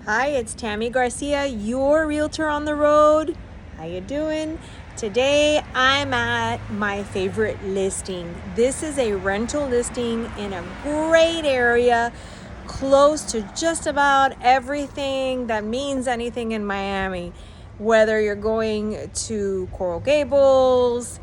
Hi, it's Tammy Garcia, your realtor on the road. How you doing? Today I'm at my favorite listing. This is a rental listing in a great area, close to just about everything that means anything in Miami. Whether you're going to Coral Gables,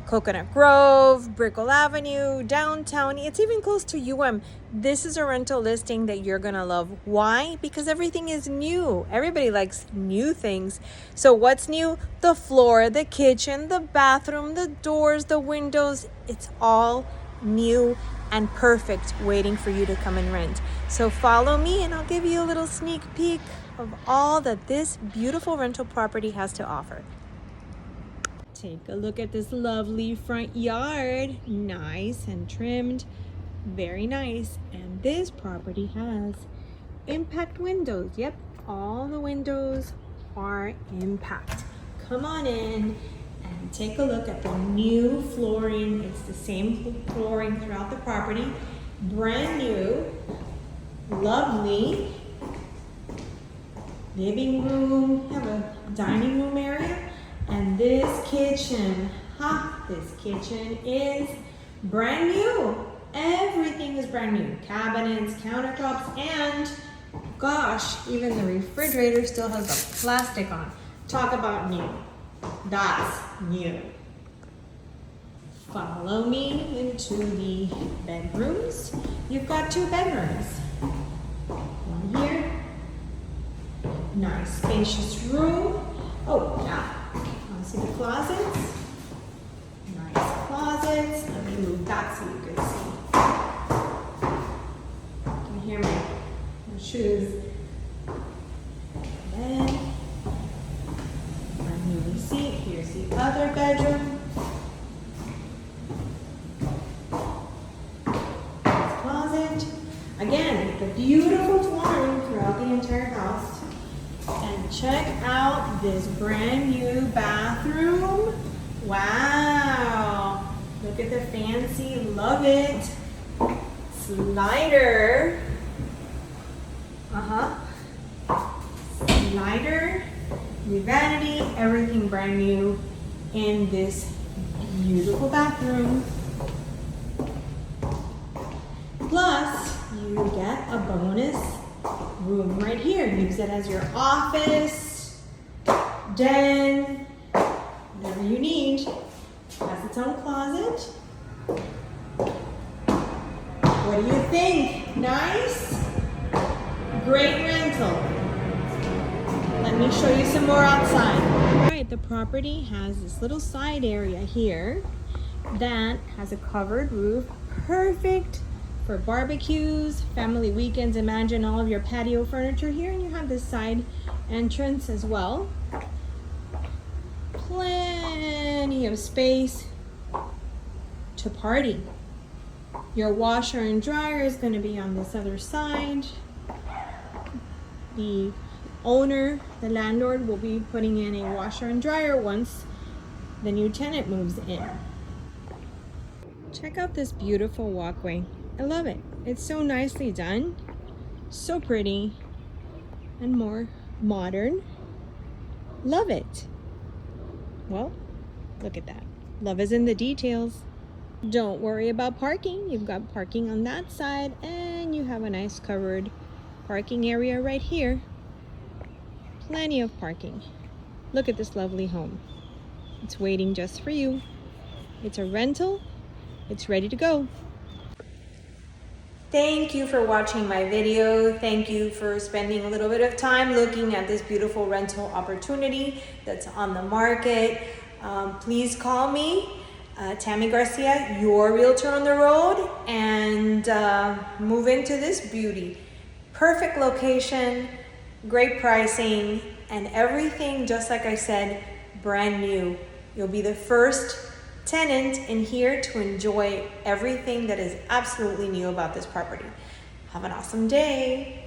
Coconut Grove, Brickell Avenue, downtown. It's even close to UM. This is a rental listing that you're gonna love. Why? Because everything is new. Everybody likes new things. So what's new? The floor, the kitchen, the bathroom, the doors, the windows. It's all new and perfect, waiting for you to come and rent. So follow me and I'll give you a little sneak peek of all that this beautiful rental property has to offer. Take a look at this lovely front yard. Nice and trimmed. Very nice. And this property has impact windows. Yep, all the windows are impact. Come on in and take a look at the new flooring. It's the same flooring throughout the property. Brand new. Lovely. Living room. Have a dining room area. And this kitchen, this kitchen is brand new. Everything is brand new. Cabinets, countertops, and gosh, even the refrigerator still has the plastic on. Talk about new. That's new. Follow me into the bedrooms. You've got two bedrooms. One here. Nice spacious room. Oh, yeah. See the closets? Nice closets. Let me move that so you can see. You can hear my shoes. And then, brand new seat. Here's the other bedroom. Nice closet. Again, the beautiful flooring throughout the entire house. And check out this brand new bathroom. Wow. Look at the fancy, love it. Slider. Slider, new vanity, everything brand new in this beautiful bathroom. Plus, you get a bonus room right here. Use it as your office, den, whatever you need. Has its own closet. What do you think? Nice? Great rental. Let me show you some more outside. All right, the property has this little side area here that has a covered roof. Perfect for barbecues, family weekends. Imagine all of your patio furniture here, and you have this side entrance as well. Plenty of space to party. Your washer and dryer is going to be on this other side. The owner, the landlord, will be putting in a washer and dryer once the new tenant moves in. Check out this beautiful walkway. I love it. It's so nicely done, so pretty, and more modern. Love it. Well, look at that. Love is in the details. Don't worry about parking. You've got parking on that side, and you have a nice covered parking area right here. Plenty of parking. Look at this lovely home. It's waiting just for you. It's a rental. It's ready to go. Thank you for watching my video. Thank you for spending a little bit of time looking at this beautiful rental opportunity that's on the market. Please call me, Tammy Garcia, your realtor on the road, and move into this beauty. Perfect location, great pricing, and everything, just like I said, brand new. You'll be the first tenant in here to enjoy everything that is absolutely new about this property. Have an awesome day.